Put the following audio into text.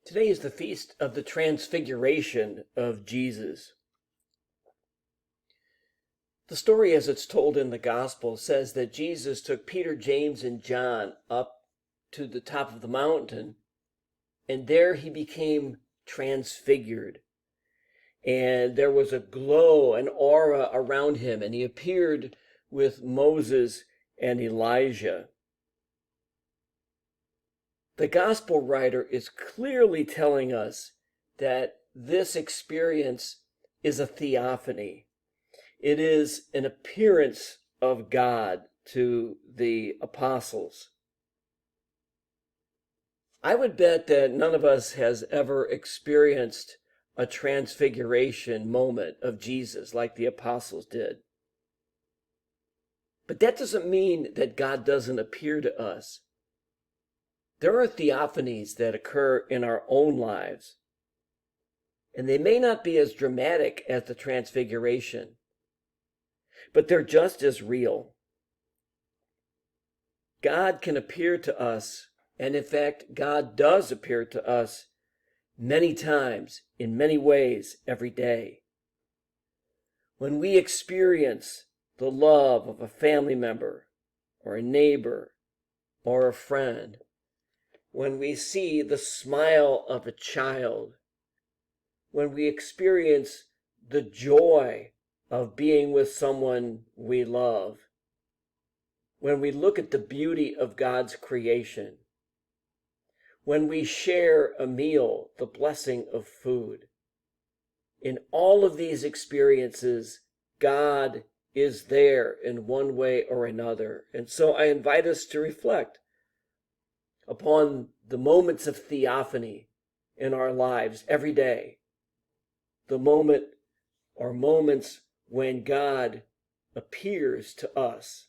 Today is the feast of the Transfiguration of Jesus. The story as it's told in the Gospel says that Jesus took Peter, James, and John up to the top of the mountain, and there he became transfigured. And there was a glow, an aura around him, and he appeared with Moses and Elijah. The gospel writer is clearly telling us that this experience is a theophany. It is an appearance of God to the apostles. I would bet that none of us has ever experienced a transfiguration moment of Jesus like the apostles did. But that doesn't mean that God doesn't appear to us. There are theophanies that occur in our own lives, and they may not be as dramatic as the Transfiguration, but they're just as real. God can appear to us, and in fact, God does appear to us many times, in many ways, every day. When we experience the love of a family member, or a neighbor, or a friend, when we see the smile of a child, when we experience the joy of being with someone we love, when we look at the beauty of God's creation, when we share a meal, the blessing of food. In all of these experiences, God is there in one way or another. And so I invite us to reflect upon the moments of theophany in our lives every day. The moment or moments when God appears to us.